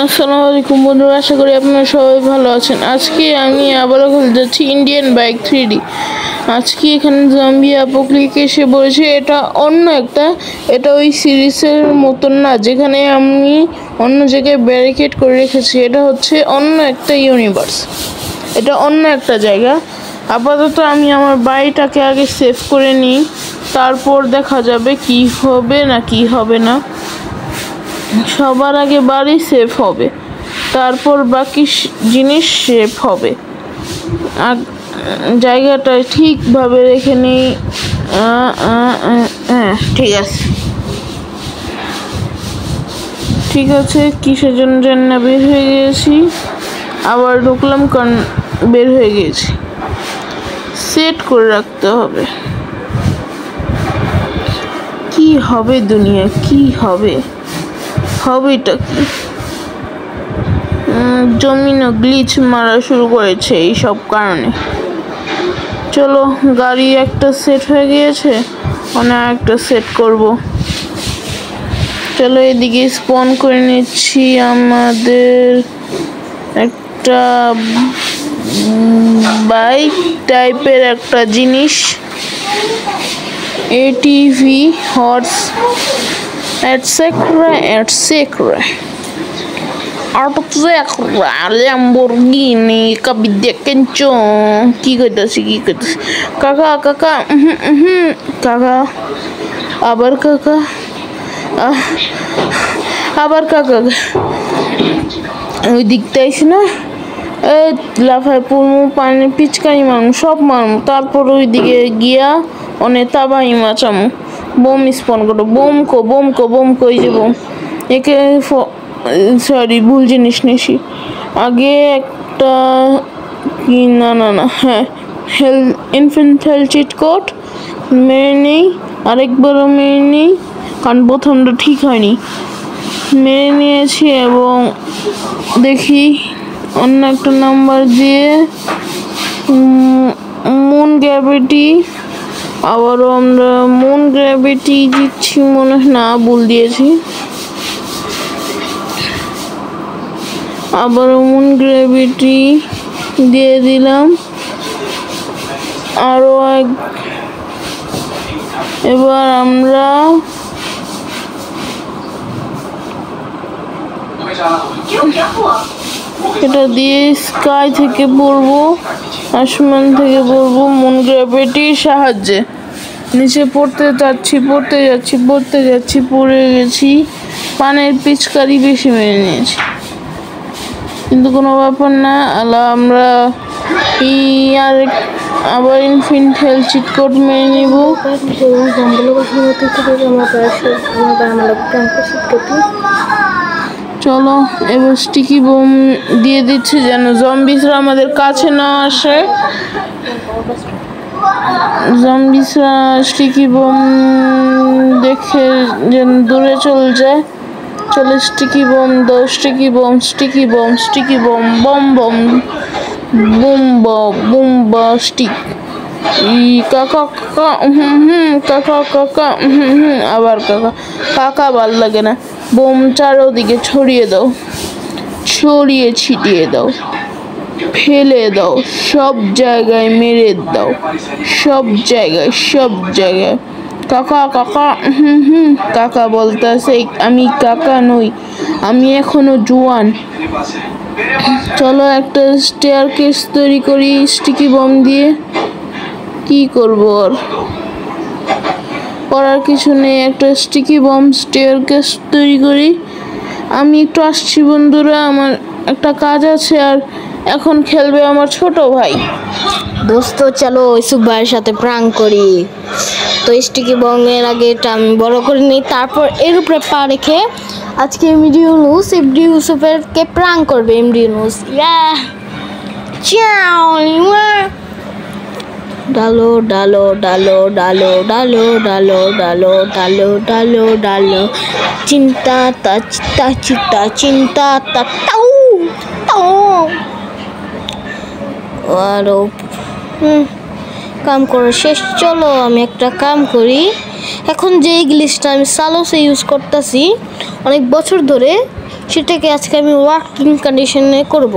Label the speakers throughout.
Speaker 1: আসসালামু আলাইকুম বন্ধুরা, আশা করি আপনারা সবাই ভালো আছেন। আজকে আমি আবারও খেলতে যাচ্ছি ইন্ডিয়ান বাইক 3D। আজকে এখানে জম্বি অ্যাপোক্যালিপস এসে বলেছে। এটা ওই সিরিজের মতন না, যেখানে আমি অন্য জায়গায় ব্যারিকেড করে রেখেছি। এটা হচ্ছে অন্য একটা ইউনিভার্স, এটা অন্য একটা জায়গা। আপাতত আমি আমার বাড়িটাকে আগে সেভ করে নিই, তারপর দেখা যাবে কি হবে না কি হবে না। সবার আগে বাড়ি সেভ হবে, তারপর বাকি জিনিস সেভ হবে। আর জায়গাটা ঠিকভাবে রেখে নিই। ঠিক আছে কিসের জন্য জানি বের হয়ে গিয়েছি, আবার ঢুকলাম কারণ বের হয়ে গিয়েছি। সেট করে রাখতে হবে। কি হবে দুনিয়া, কি হবে? হবেটা কি? জমিনও গ্লিচ মারা শুরু করেছে এইসব কারণে। চলো, গাড়ি একটা সেট হয়ে গিয়েছে, অনেক একটা সেট করব। চলো এদিকে স্পন করে নিচ্ছি আমাদের একটা বাইক টাইপের একটা জিনিস, ATV horse etcetera. Lamborghini kabidya kencho. কি কইতাছি কাকা কাকা কাকা আবার কাকা ওই দিকতে আইসি না, লাফায় পড়মু, পানি পিচকারি মারমু, সব মারমু, তারপর ওই দিকে গিয়া অনেক তাবাই মাচামু, বোম স্পন করো। বোম কই যে বোম একে সরি ভুল জিনিস নিছি। আগে একটা কি না হ্যাঁ, ইনফিনিট হেলথ চিট কোড মেরে নেই, আরেকবারও মেরে নেই, কারণ প্রথমটা ঠিক হয়নি। মেরে নিয়েছি এবং দেখি অন্য একটা নাম্বার দিয়ে মুন গ্র্যাভিটি, আবারও আমরা মুন গ্র্যাভিটি দিচ্ছি, মনে হয় না ভুল দিয়েছি। আবারও মুন গ্র্যাভিটি দিয়ে দিলাম, আরো এক। এবার আমরা এটা দিয়ে স্কাই থেকে পড়বো, আসমান থেকে পড়বো মুন গ্র্যাভিটির সাহায্যে। নিচে পড়তে যাচ্ছি, পড়ে গেছি। পানের পিচকারি বেশি মেরে নিয়েছি, কিন্তু কোনো ব্যাপার না। আমরা আবার ইনফিনিট হেলথ চিট কোড মেরে নিব। চলো এবার স্টিকি বোম দিয়ে দিচ্ছে, যেন জম্বিসরা আমাদের কাছে না আসে। জম্বিসরা স্টিকি বোম দেখে যেন দূরে চলে যায়। চলে স্টিকি বোম দাও, sticky bomb bomb Bumba stick. কাকা আবার কাকা ভাল লাগে না। বোম চারোদিকে ছড়িয়ে ছিটিয়ে দাও, ফেলে দাও, সব জায়গায় মেরে দাও, সব জায়গায়। কাকা কাকা বলতেছে, আমি কাকা নই, আমি এখনো জোয়ান। চলো একটা স্টেয়ারকেস তৈরি করি স্টিকি বম দিয়ে। কি করবো আর করার কিছু নেই, একটা স্টিকি বম স্টেয়ারকেস তৈরি করি। আমি একটু আসছি বন্ধুরা, আমার একটা কাজ আছে, আর এখন খেলবে আমার ছোট ভাই।
Speaker 2: দোস্ত চলো ইউসুফ ভাইয়ের সাথে প্রাঙ্ক করি। তো স্টিকি বমের আগে এটা আমি বড় করে নিই, তারপর এর উপরে পা রেখে আজকে এমডি ইউসুফেরকে প্রাঙ্ক করবে। এমডি ইউনুস ডালো চিন্তা আরো কাম করা শেষ। চলো আমি একটা কাম করি। এখন যে গ্লিচটা আমি সালোসে ইউজ করতেছি অনেক বছর ধরে, সেটাকে আজকে আমি ওয়ার্কিং কন্ডিশনে করব।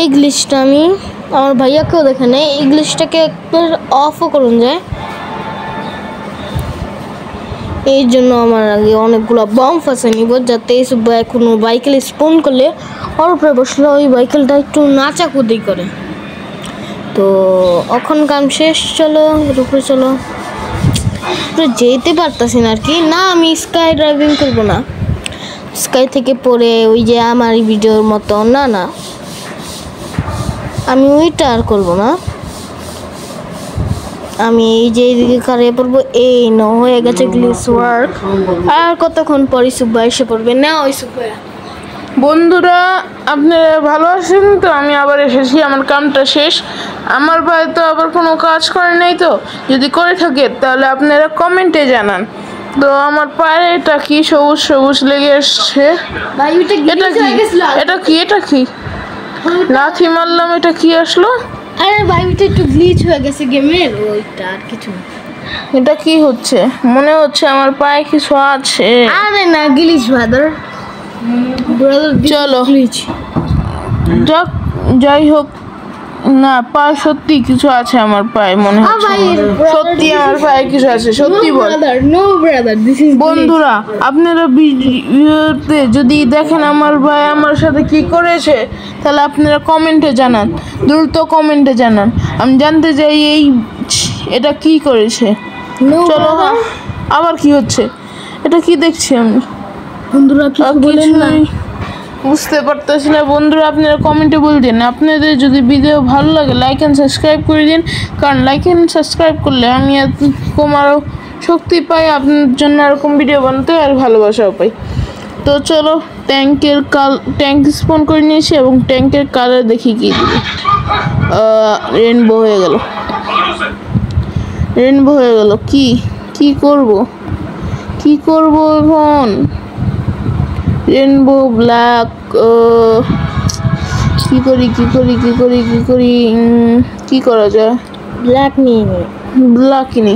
Speaker 2: এই গ্লিচটা আমি আমার ভাইয়াকেও দেখে নেই, এই গ্লিচটাকে একবার অফও করুন যায়। এই জন্য আমার আগে অনেকগুলো বম ফাঁসে নিব, যাতে এই সব কোনো বাইকেল স্পন করলে ওর উপরে বসলে ওই বাইকেলটা একটু নাচাকুদি করে। তো এখন কাম শেষ, চলো উপরে চলো। যেতে পারতাছি না আর কি। না, আমি স্কাই ড্রাইভিং করবো না, স্কাই থেকে পরে ওই যে আমার ভিডিওর মতো না, না আমি ওইটা আর করবো না। আমি এই যে এইদিকে কারিয়ে পড়বো। এই ন হয়ে গেছে গ্লিচ ওয়ার্ক। আর কতক্ষণ পর সুব্বা এসে পড়বে না? ওই সুব্বা
Speaker 1: বন্ধুরা, আপনারা ভালো আছেন তো? আমি আবার এসেছি, আমার কামটা শেষ। আমার ভাই তো আবার কোনো কাজ করে নাই, তো যদি করে থাকে তাহলে আপনারা কমেন্টে জানান। তো আমার পায়ে এটা কি সবুজ সবুজ লেগে এসছে।
Speaker 2: ভাই ওইটা
Speaker 1: এটা
Speaker 2: গ্লিচ
Speaker 1: কি
Speaker 2: হয়ে গেছিল।
Speaker 1: এটা কি এটা কি লাথি মারলাম, এটা কি আসলো?
Speaker 2: আরে ভাই ওইটা একটু গ্লিচ হয়ে গেছে গেমের, ওইটা আর কিছু না।
Speaker 1: এটা কি হচ্ছে? মনে হচ্ছে আমার পায়ে কিছু আছে।
Speaker 2: আরে না, গ্লিচ ব্রাদার,
Speaker 1: চলো।
Speaker 2: গ্লিচ।
Speaker 1: যাই হোক, না পায়ে সত্যি কিছু আছে, আমার পায়ে মনে হচ্ছে
Speaker 2: ভাই,
Speaker 1: সত্যি আমার পায়ে কিছু আছে, সত্যি বল।
Speaker 2: নো ব্রাদার, দিস ইজ
Speaker 1: বন্ধুরা, আপনারা ভিডিওতে যদি দেখেন আমার ভাই আমার সাথে কি করেছে, তাহলে আপনারা কমেন্টে জানান, দ্রুত কমেন্টে জানান। আমি জানতে চাই এটা কি করেছে। চলো, আবার কি হচ্ছে? এটা কি দেখছি আমি?
Speaker 2: বন্ধুরা কিছু বলেন না।
Speaker 1: কিছুই বুঝতে পারতেছি না। বন্ধুরা, আপনারা কমেন্টে বলে দিন। আপনাদের যদি ভিডিও ভালো লাগে লাইক অ্যান্ড সাবস্ক্রাইব করে দিন, কারণ লাইক অ্যান্ড সাবস্ক্রাইব করলে আমি এরকম আরও শক্তি পাই আপনার জন্য এরকম ভিডিও বানাতে, আর ভালোবাসাও পাই। তো চলো, ট্যাঙ্ক স্পন করে নিয়েছি এবং ট্যাঙ্কের কালার দেখি কি দিবে। রেনবো হয়ে গেল, রেনবো হয়ে গেল। কি করব এখন? রেনবো ব্ল্যাক, কি করা যায়?
Speaker 2: ব্ল্যাক নিয়ে
Speaker 1: ব্ল্যাক নি।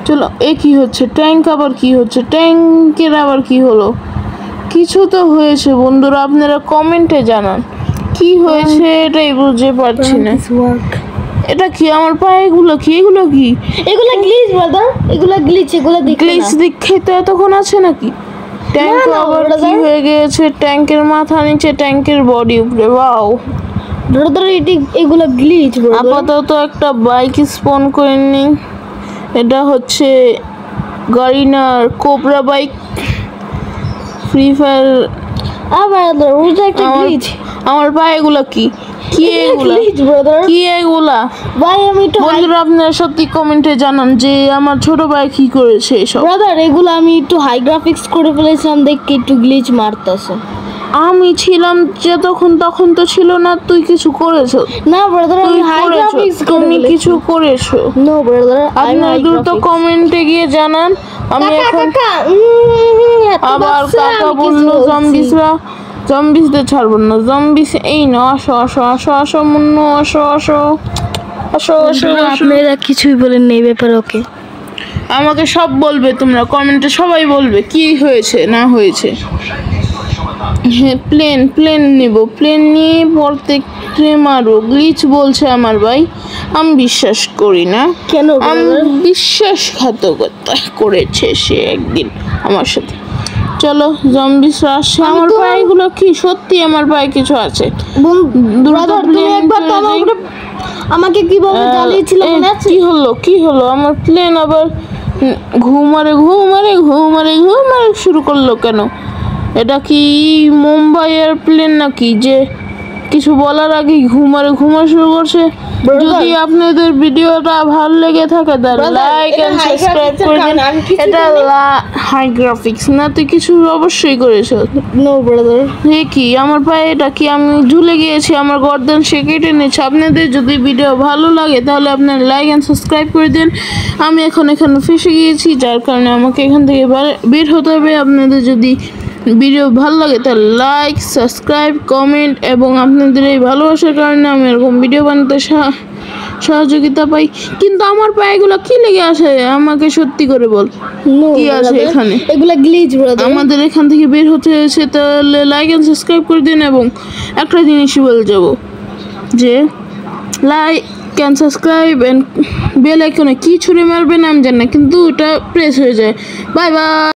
Speaker 1: চলো, এ কি হচ্ছে? ট্যাঙ্ক আবার কি হচ্ছে? ট্যাঙ্কের আবার কি হলো? কিছু তো হয়েছে। বন্ধুরা, আপনারা কমেন্টে জানান কি হয়েছে, এটাই বুঝতে পারছি না। এটা কি? আমার পায়ে এগুলো কি?
Speaker 2: এগুলো গ্লিচ ব্রাদার, এগুলো গ্লিচ, এগুলো
Speaker 1: গ্লিচ দেখে তো এতক্ষণ আছে নাকি? ট্যাঙ্ক আবার কি হয়ে গেছে? ট্যাঙ্কের মাথা নিচে, ট্যাঙ্কের বডি উপরে। ওয়াও
Speaker 2: ব্রাদার, এগুলো গ্লিচ ব্রাদার।
Speaker 1: আপাতত একটা বাইক স্পন করে নিই। এটা হচ্ছে গারিনার cobra bike, free fire.
Speaker 2: Brother ওইটা একটা গ্লিচ।
Speaker 1: আমার পায়ে এগুলো কি এগুলা?
Speaker 2: ভাই আমি একটু
Speaker 1: বন্ধুরা, আপনারা সত্যি কমেন্টে জানান যে আমার ছোট ভাই কি করেছে এসব।
Speaker 2: ব্রাদার এগুলো আমি একটু হাই গ্রাফিক্স করে ফেলেছিলাম, দেখে একটু গ্লিচ মারতেছে।
Speaker 1: আমি ছিলাম যতক্ষণ, তখন তো ছিল না। তুই কিছু করেছো?
Speaker 2: না ব্রাদার, আমি হাই গ্রাফিক্স
Speaker 1: তুমি কিছু করেছো?
Speaker 2: নো ব্রাদার,
Speaker 1: আপনারা দ্রুত কমেন্টে গিয়ে জানান। আমি এখন আবার কাকা বললো জম্বিসদের ছাড়বো না। জম্বিস এই না, আসো মুন্নু, আসো।
Speaker 2: আপনারা কিছুই বলেন এই ব্যাপারে। ওকে,
Speaker 1: আমাকে সব বলবে, তোমরা কমেন্টে সবাই বলবে কি হয়েছে না হয়েছে। হ্যাঁ, প্লেন নেব। প্লেন নিয়ে প্রত্যেককে মারবো। গ্লিচ বলছে আমার ভাই, আমি বিশ্বাস করি না।
Speaker 2: কেন?
Speaker 1: আমি বিশ্বাসঘাতকতা করেছে সে একদিন আমার সাথে। চলো, জম্বিস আসছে। আমার পায়েগুলো কি সত্যি? আমার পায়ে কিছু আছে।
Speaker 2: আমাকে কিভাবে জ্বালিয়েছিল মনে আছে?
Speaker 1: কি হলো? আমার প্লেন আবার ঘুমারে শুরু করলো কেন? এটা কি মুম্বাই এয়ারপ্লেন নাকি যে কিছু বলার আগে ঘুমারে শুরু করছে? যদি আপনাদের ভিডিওটা ভালো লেগে থাকে তাহলে লাইক এন্ড সাবস্ক্রাইব করে দিন। এটা হাই গ্রাফিক্স না, তুই কিছু অবশ্যই করেছো।
Speaker 2: নো ব্রাদার,
Speaker 1: কি আমার পায়ে এটা কি? আমি ঝুলে গিয়েছি, আমার গর্দান সে কেটে নিচ্ছে। আপনাদের যদি ভিডিও ভালো লাগে তাহলে আপনারা লাইক এন্ড সাবস্ক্রাইব করে দিন। আমি এখন এখানে ফেসে গিয়েছি, যার কারণে আমাকে এখান থেকে বের হতে হবে। আপনাদের যদি ভিডিও ভালো লাগে তাহলে লাইক, সাবস্ক্রাইব, কমেন্ট এবং আপনাদের এই ভালোবাসার কারণে আমি এরকম ভিডিও বানাতে সহযোগিতা পাই, কিন্তু আমার পায়ে এগুলো কি লেগে আসে আমাকে সত্যি করে বল।
Speaker 2: No,
Speaker 1: কি আছে
Speaker 2: brother.
Speaker 1: এখানে?
Speaker 2: এগুলা গ্লিচ ব্রাদার।
Speaker 1: আমাদের এখান থেকে বের হতে হয়েছে, তাহলে লাইক এন্ড সাবস্ক্রাইব করে দিন। এবং একটা জিনিসই বলে যাব যে like and subscribe and bell আইকনে কি ছুঁড়ে মারবেন আমি জানি না, কিন্তু ওটা প্রেস হয়ে যায়। Bye bye.